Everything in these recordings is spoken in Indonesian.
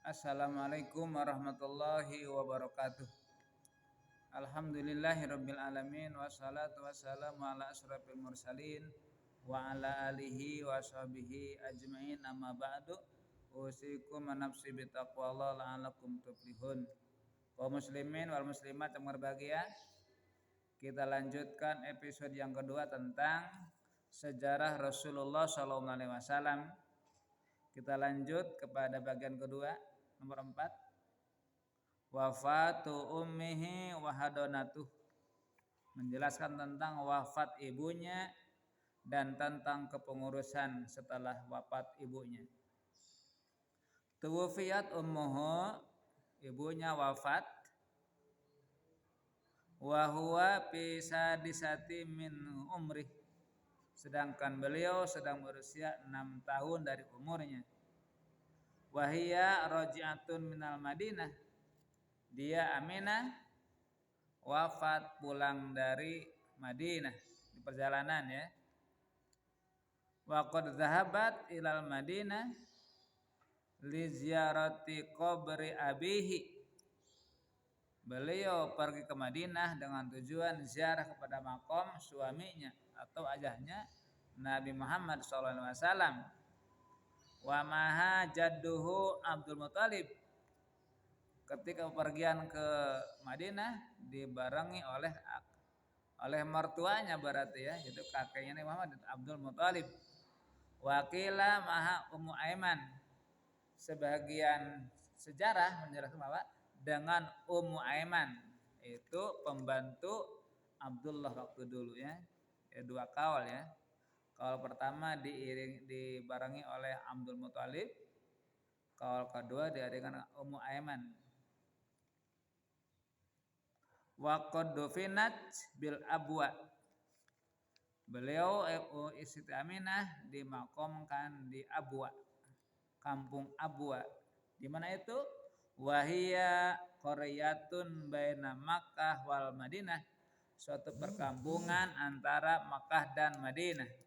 Assalamualaikum warahmatullahi wabarakatuh. Alhamdulillahirabbil alamin wassalatu wassalamu ala asyrafil mursalin wa ala alihi wa sahbihi ajmain amma ba'du. Usikum nafsi bitaqwallah la'alakum tuflihun. Kaum muslimin wal muslimat yang berbahagia, kita lanjutkan episode yang kedua tentang sejarah Rasulullah SAW. Kita lanjut kepada bagian kedua, nomor 4. Wafatu ummihi wa hadonatuh, menjelaskan tentang wafat ibunya dan tentang kepengurusan setelah wafat ibunya. Tuwfiyat ummuhu, ibunya wafat, wa huwa fi sadisati min umrih, sedangkan beliau sedang berusia 6 tahun dari umurnya. Wahia raji'atun minal Madinah, dia Aminah wafat pulang dari Madinah di perjalanan ya. Wa qad dhahabat ilal Madinah li ziyarati qabri abihi, beliau pergi ke Madinah dengan tujuan ziarah kepada makom suaminya atau ayahnya Nabi Muhammad SAW. Wa maha jadduhu Abdul Muthalib, ketika bepergian ke Madinah dibarengi oleh mertuanya berarti ya, yaitu kakeknya Nabi Muhammad Abdul Muthalib. Wakila maha Ummu Aiman, sebagian sejarah menjelaskan bahwa dengan Ummu Aiman, itu pembantu Abdullah waktu dulu ya, dua kaul ya. Kaul pertama dibarengi oleh Abdul Muthalib, kaul kedua diadakan Ummu Aiman. Wa qad dufinat bil abwa, beliau Siti Aminah dimakamkan di Abwa, kampung Abwa. Di mana itu? Wahia qaryatun baina Makkah wal Madinah, suatu perkampungan antara Makkah dan Madinah,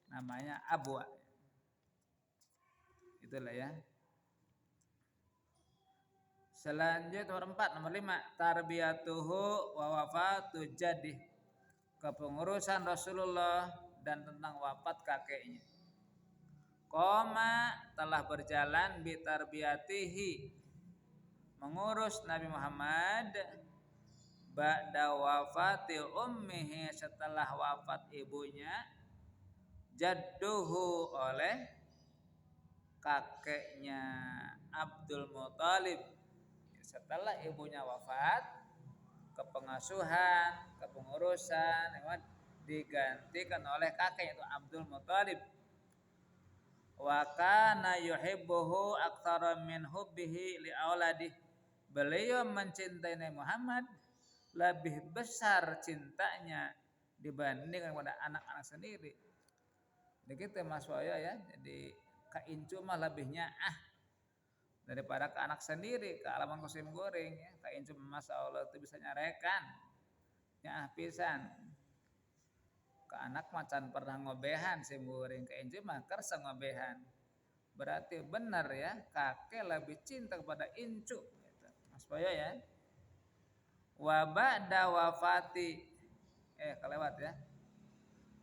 namanya Abwa. Itulah ya. Selanjutnya nomor 5, tarbiyatuhu wa wafatu jadih, kepengurusan Rasulullah dan tentang wafat kakeknya. Qoma, telah berjalan bitarbiyatihi, mengurus Nabi Muhammad, ba'da wafati ummihi, setelah wafat ibunya, jadduhu, oleh kakeknya Abdul Muthalib. Setelah ibunya wafat, kepengasuhan, kepengurusan digantikan oleh kakeknya itu Abdul Muthalib. Wa kana yuhibbuhu aktsara min hubbihi li auladih, beliau mencintai Nabi Muhammad lebih besar cintanya dibandingkan pada anak-anak sendiri. Begitu Mas Wayo ya. Jadi ka incu mah lebihnya daripada ke anak sendiri, ke alaman kusim goreng ya. Ka incu Masya Allah itu bisa nyarekan ya pisan. Ke anak macan pernah ngobehan sim goreng, ke incu mah kersa ngobehan. Berarti benar ya, kakek lebih cinta kepada incu gitu. Mas Boyo ya. Wa ba'da wafati kelewat ya.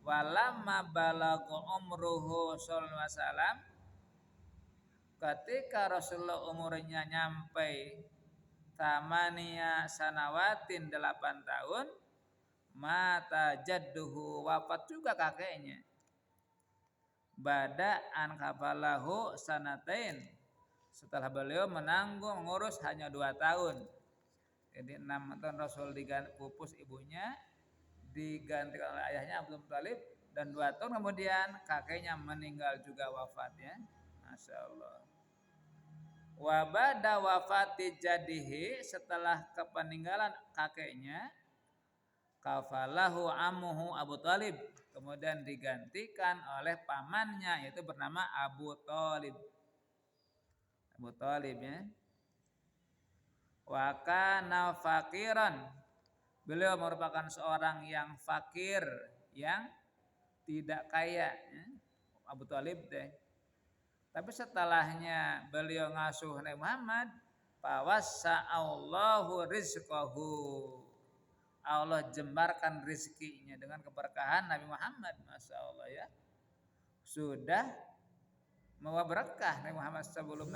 Walamma balagha umruhu sallallahu alaihi wasallam, ketika Rasulullah umurnya nyampai tamania sanawatin 8 tahun, mata jadduhu, wafat juga kakeknya. Bada an kafalahu sanatain, setelah beliau menanggung ngurus hanya 2 tahun. Jadi 6 tahun Rasul pupus ibunya, digantikan oleh ayahnya Abdul Muthalib, dan 2 tahun kemudian kakeknya meninggal juga wafat ya. Masya Allah. Wa ba'da wafati jadihi, setelah kepeninggalan kakeknya, kafalahu amuhu Abu Thalib, kemudian digantikan oleh pamannya, yaitu bernama Abu Thalib. Abu Thalib ya. Wa kana faqiran, beliau merupakan seorang yang fakir, yang tidak kaya ya. Abu Thalib deh. Tapi setelahnya beliau ngasuh Nabi Muhammad, fawassa'allahu rizqahu. Allah jembarkan rizkinya dengan keberkahan Nabi Muhammad. Masya Allah ya. Sudah membawa berkah Nabi Muhammad sebelum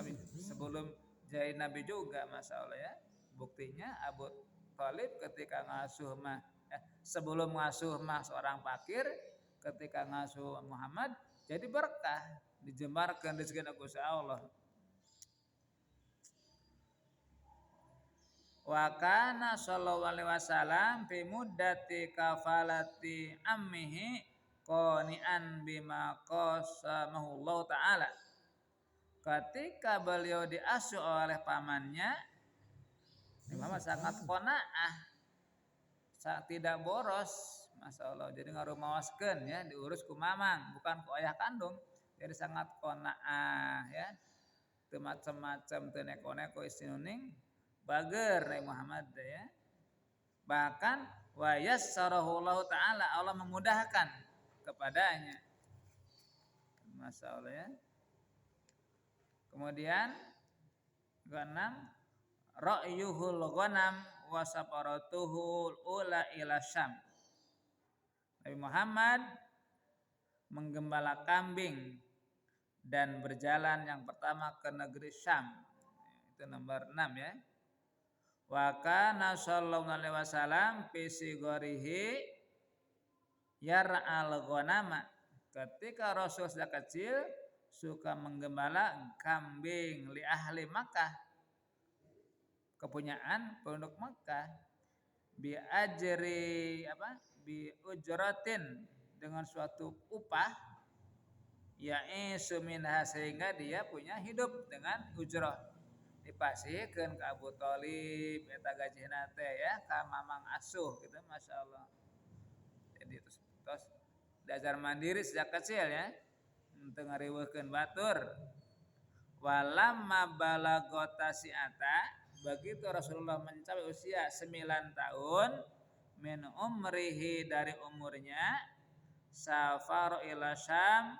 jadi Nabi juga. Masya Allah ya. Buktinya Abu Thalib ketika sebelum ngasuh seorang fakir, ketika ngasuh Muhammad jadi berkah, dijembarkan rezeki Gusti Allah. Wa kana sallallahu alaihi wasallam fi muddati kafalati ammihi qani'an bima qasamahu Allah taala. Ketika beliau diasuh oleh pamannya, Muhammad sangat qanaah, tidak boros, Masya Allah. Jadi ngarumaoskeun ya, diurus ku mamang, bukan ku ayah kandung. Jadi sangat qanaah ya. Teu macam-macam, teu neko-neko istinuning. Bager Nabi Muhammad ya. Bahkan wa yassarahu Allah taala, Allah memudahkan kepadanya. Masya Allah ya. Kemudian keenam, ra'yuhul ghanam wa safaratuhul ula ila Syam. Nabi Muhammad menggembala kambing dan berjalan yang pertama ke negeri Syam. Itu nomor 6 ya. Wa kana sallallahu alaihi wasallam fi sigorihi yar'al ghanama. Ketika Rasul sejak kecil suka menggembala kambing li ahli Makkah, kepunyaan penduduk Makkah, bi ujratin, dengan suatu upah, ya'isu minha, sehingga dia punya hidup dengan ujrah. Dipasihkeun ke Abu Thalib eta gajihna teh ya, ka mamang asuh gitu. Masya Allah. Jadi terus diajar mandiri sejak kecil ya, teu ngariweuhkeun batur. Walamma balagota si'ata, begitu Rasulullah mencapai usia 9 tahun, min umrihi, dari umurnya, safar ila Syam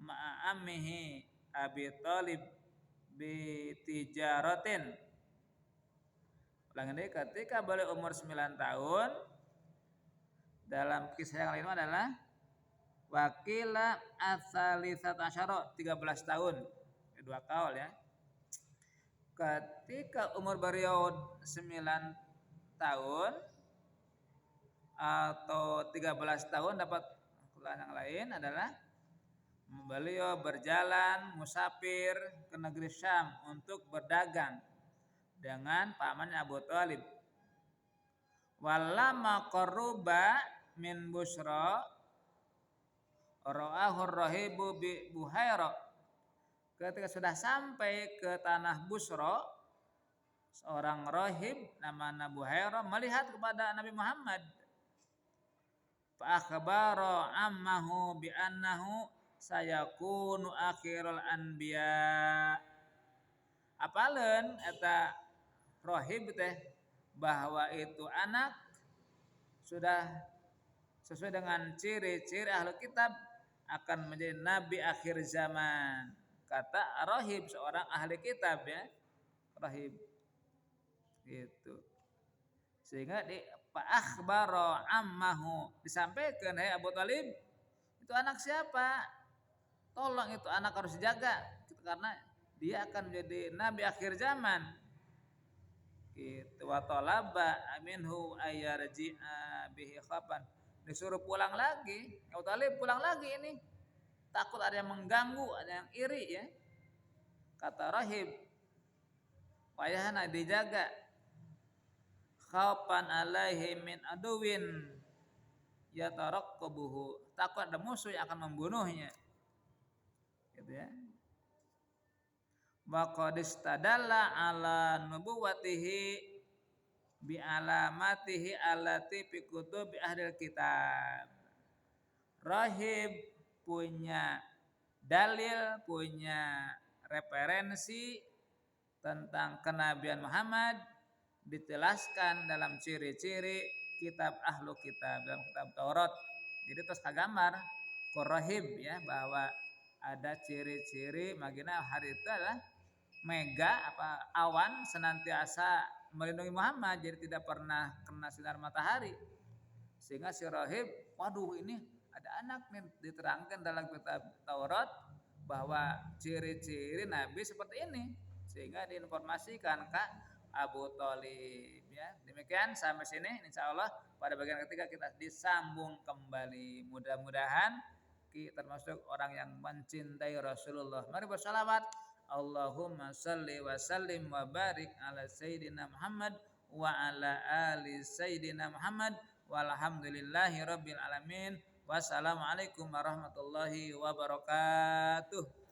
ma'a ammihi Abi Thalib bitijaratin. Ulangi, ketika beliau umur 9 tahun, dalam kisah yang lain adalah wakila asalisat asyara, 13 tahun, 2 kaul ya. Ketika umur beliau 9 tahun atau 13 tahun, dapat Quran yang lain adalah beliau berjalan musafir ke negeri Syam untuk berdagang dengan pamannya Abu Thalib. Walamma qaruba min Busra ra'ahu rahibu bi Buhaira. Ketika sudah sampai ke tanah Busra, seorang rahib namanya Buhaira melihat kepada Nabi Muhammad. Fa akhbara ammahu bi annahu sayakunu akhirul anbiya. Apaleun eta rahib teh bahwa itu anak sudah sesuai dengan ciri-ciri ahli kitab akan menjadi nabi akhir zaman. Kata rahib, seorang ahli kitab ya, rahib gitu. Sehingga di fa akhbara ammahu, disampaikan, hai Abu Thalib, itu anak siapa? Tolong, itu anak harus dijaga karena dia akan menjadi nabi akhir zaman. Gitu. Wa talaba minhu ayarji'a bihi khapan. Disuruh pulang lagi. Abu Thalib pulang lagi ini. Takut ada yang mengganggu, ada yang iri ya. Kata rahib, wayahna dijaga. Khapan alaihi min aduwin yatarakkabuhu. Takut ada musuh yang akan membunuhnya. Gitu ya. Wa qad istadalla ala nubuwwatihi bi alamatihi allati fi kutubi ahlil kitab. Rahib punya dalil, punya referensi tentang kenabian Muhammad, ditelaskan dalam ciri-ciri kitab ahlu kitab, dalam kitab Taurat. Jadi terus kagambar ku rahib ya, bahwa ada ciri-ciri magina hari itu adalah mega apa awan senantiasa melindungi Muhammad jadi tidak pernah kena sinar matahari sehingga si rahib waduh ini ada anak nih diterangkan dalam kitab Taurat bahwa ciri-ciri Nabi seperti ini sehingga diinformasikan ke Abu Thalib ya demikian sampai sini insya Allah pada bagian ketiga kita disambung kembali mudah-mudahan kita termasuk orang yang mencintai Rasulullah mari bersalawat Allahumma salli wa sallim wa barik ala Sayyidina Muhammad wa ala ali Sayyidina Muhammad walhamdulillahi rabbil alamin wassalamualaikum warahmatullahi wabarakatuh.